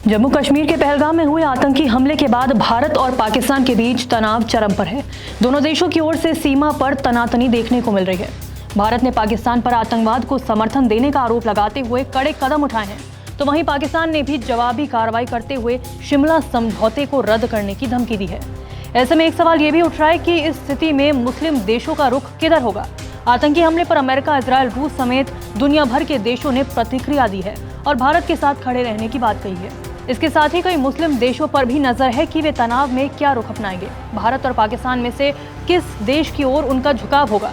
जम्मू कश्मीर के पहलगाम में हुए आतंकी हमले के बाद भारत और पाकिस्तान के बीच तनाव चरम पर है। दोनों देशों की ओर से सीमा पर तनातनी देखने को मिल रही है। भारत ने पाकिस्तान पर आतंकवाद को समर्थन देने का आरोप लगाते हुए कड़े कदम उठाए हैं, तो वहीं पाकिस्तान ने भी जवाबी कार्रवाई करते हुए शिमला समझौते को रद्द करने की धमकी दी है। ऐसे में एक सवाल ये भी उठ रहा है कि इस स्थिति में मुस्लिम देशों का रुख किधर होगा। आतंकी हमले पर अमेरिका, इजरायल, रूस समेत दुनिया भर के देशों ने प्रतिक्रिया दी है और भारत के साथ खड़े रहने की बात कही है। इसके साथ ही कई मुस्लिम देशों पर भी नजर है कि वे तनाव में क्या रुख अपनाएंगे। भारत और पाकिस्तान में से किस देश की ओर उनका झुकाव होगा।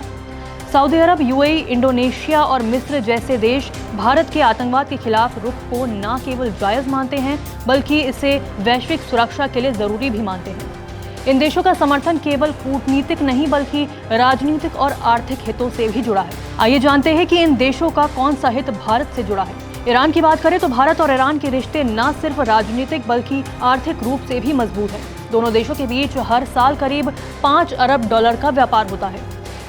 सऊदी अरब, यूएई, इंडोनेशिया और मिस्र जैसे देश भारत के आतंकवाद के खिलाफ रुख को न केवल जायज मानते हैं बल्कि इसे वैश्विक सुरक्षा के लिए जरूरी भी मानते हैं। इन देशों का समर्थन केवल कूटनीतिक नहीं बल्कि राजनीतिक और आर्थिक हितों से भी जुड़ा है। आइए जानते हैं कि इन देशों का कौन सा हित भारत से जुड़ा है। ईरान की बात करें तो भारत और ईरान के रिश्ते न सिर्फ राजनीतिक बल्कि आर्थिक रूप से भी मजबूत हैं। दोनों देशों के बीच हर साल करीब 5 अरब डॉलर का व्यापार होता है।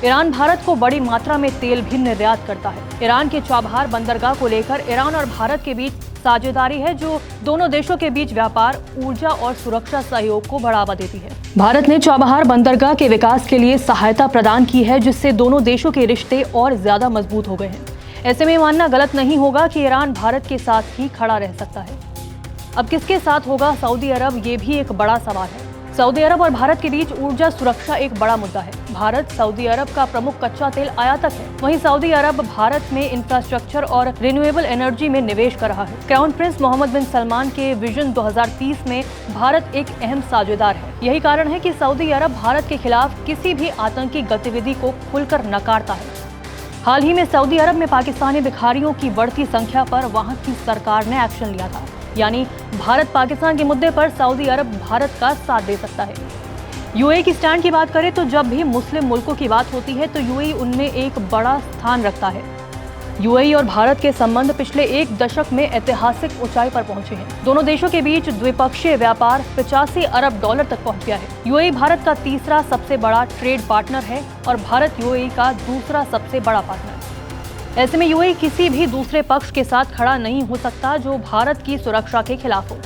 ईरान भारत को बड़ी मात्रा में तेल भी निर्यात करता है। ईरान के चाबहार बंदरगाह को लेकर ईरान और भारत के बीच साझेदारी है, जो दोनों देशों के बीच व्यापार, ऊर्जा और सुरक्षा सहयोग को बढ़ावा देती है। भारत ने चाबहार बंदरगाह के विकास के लिए सहायता प्रदान की है, जिससे दोनों देशों के रिश्ते और ज्यादा मजबूत हो गए हैं। ऐसे में मानना गलत नहीं होगा कि ईरान भारत के साथ ही खड़ा रह सकता है। अब किसके साथ होगा सऊदी अरब, ये भी एक बड़ा सवाल है। सऊदी अरब और भारत के बीच ऊर्जा सुरक्षा एक बड़ा मुद्दा है। भारत सऊदी अरब का प्रमुख कच्चा तेल आयातक है। वहीं सऊदी अरब भारत में इंफ्रास्ट्रक्चर और रिन्यूएबल एनर्जी में निवेश कर रहा है। क्राउन प्रिंस मोहम्मद बिन सलमान के विजन 2030 में भारत एक अहम साझेदार है। यही कारण है कि सऊदी अरब भारत के खिलाफ किसी भी आतंकी गतिविधि को खुलकर नकारता है। हाल ही में सऊदी अरब में पाकिस्तानी भिखारियों की बढ़ती संख्या पर वहां की सरकार ने एक्शन लिया था। यानी भारत पाकिस्तान के मुद्दे पर सऊदी अरब भारत का साथ दे सकता है। यूएई की स्टैंड की बात करें तो जब भी मुस्लिम मुल्कों की बात होती है तो यूएई उनमें एक बड़ा स्थान रखता है। यूएई और भारत के संबंध पिछले 1 दशक में ऐतिहासिक ऊंचाई पर पहुंचे हैं। दोनों देशों के बीच द्विपक्षीय व्यापार 85 अरब डॉलर तक पहुंच गया है। यूएई भारत का तीसरा सबसे बड़ा ट्रेड पार्टनर है और भारत यूएई का दूसरा सबसे बड़ा पार्टनर। ऐसे में यूएई किसी भी दूसरे पक्ष के साथ खड़ा नहीं हो सकता जो भारत की सुरक्षा के खिलाफ हो।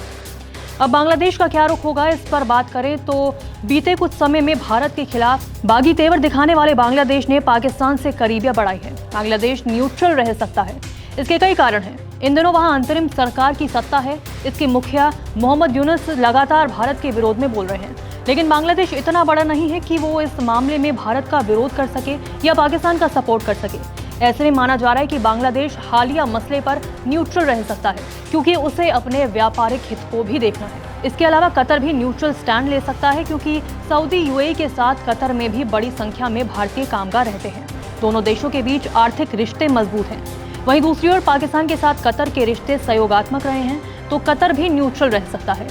अब बांग्लादेश का क्या रुख होगा, इस पर बात करें तो बीते कुछ समय में भारत के खिलाफ बागी तेवर दिखाने वाले बांग्लादेश ने पाकिस्तान से करीबियां बढ़ाई है। बांग्लादेश न्यूट्रल रह सकता है। इसके कई कारण हैं। इन दिनों वहां अंतरिम सरकार की सत्ता है। इसके मुखिया मोहम्मद यूनुस लगातार भारत के विरोध में बोल रहे हैं, लेकिन बांग्लादेश इतना बड़ा नहीं है कि वो इस मामले में भारत का विरोध कर सके या पाकिस्तान का सपोर्ट कर सके। ऐसे में माना जा रहा है कि बांग्लादेश हालिया मसले पर न्यूट्रल रह सकता है, क्योंकि उसे अपने व्यापारिक हित को भी देखना है। इसके अलावा कतर भी न्यूट्रल स्टैंड ले सकता है, क्योंकि सऊदी यूएई के साथ कतर में भी बड़ी संख्या में भारतीय कामगार रहते हैं। दोनों देशों के बीच आर्थिक रिश्ते मजबूत हैं। वहीं दूसरी ओर पाकिस्तान के साथ कतर के रिश्ते सहयोगात्मक रहे हैं, तो कतर भी न्यूट्रल रह सकता है।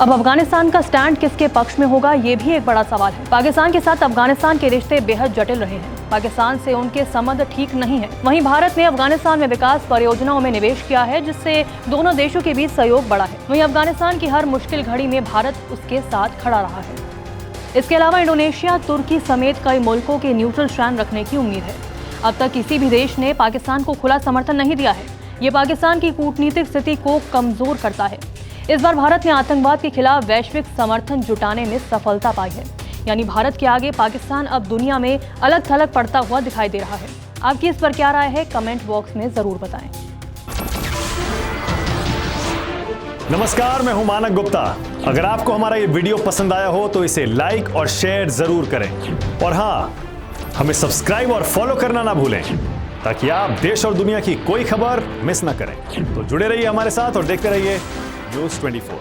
अब अफगानिस्तान का स्टैंड किसके पक्ष में होगा, ये भी एक बड़ा सवाल है। पाकिस्तान के साथ अफगानिस्तान के रिश्ते बेहद जटिल रहे हैं। पाकिस्तान से उनके संबंध ठीक नहीं है। वहीं भारत ने अफगानिस्तान में विकास परियोजनाओं में निवेश किया है, जिससे दोनों देशों के बीच सहयोग बढ़ा है। वहीं अफगानिस्तान की हर मुश्किल घड़ी में भारत उसके साथ खड़ा रहा है। इसके अलावा इंडोनेशिया, तुर्की समेत कई मुल्कों के न्यूट्रल स्टैंड रखने की उम्मीद है। अब तक किसी भी देश ने पाकिस्तान को खुला समर्थन नहीं दिया है। ये पाकिस्तान की कूटनीतिक स्थिति को कमजोर करता है। इस बार भारत ने आतंकवाद के खिलाफ वैश्विक समर्थन जुटाने में सफलता पाई है। यानी भारत के आगे पाकिस्तान अब दुनिया में अलग थलग पड़ता हुआ दिखाई दे रहा है। आपकी इस पर क्या राय है, कमेंट बॉक्स में जरूर बताएं। नमस्कार, मैं हूं मानक गुप्ता। अगर आपको हमारा ये वीडियो पसंद आया हो तो इसे लाइक और शेयर जरूर करें, और हाँ, हमें सब्सक्राइब और फॉलो करना ना भूलें, ताकि आप देश और दुनिया की कोई खबर मिस ना करें। तो जुड़े रहिए हमारे साथ और देखते रहिए न्यूज़ 24।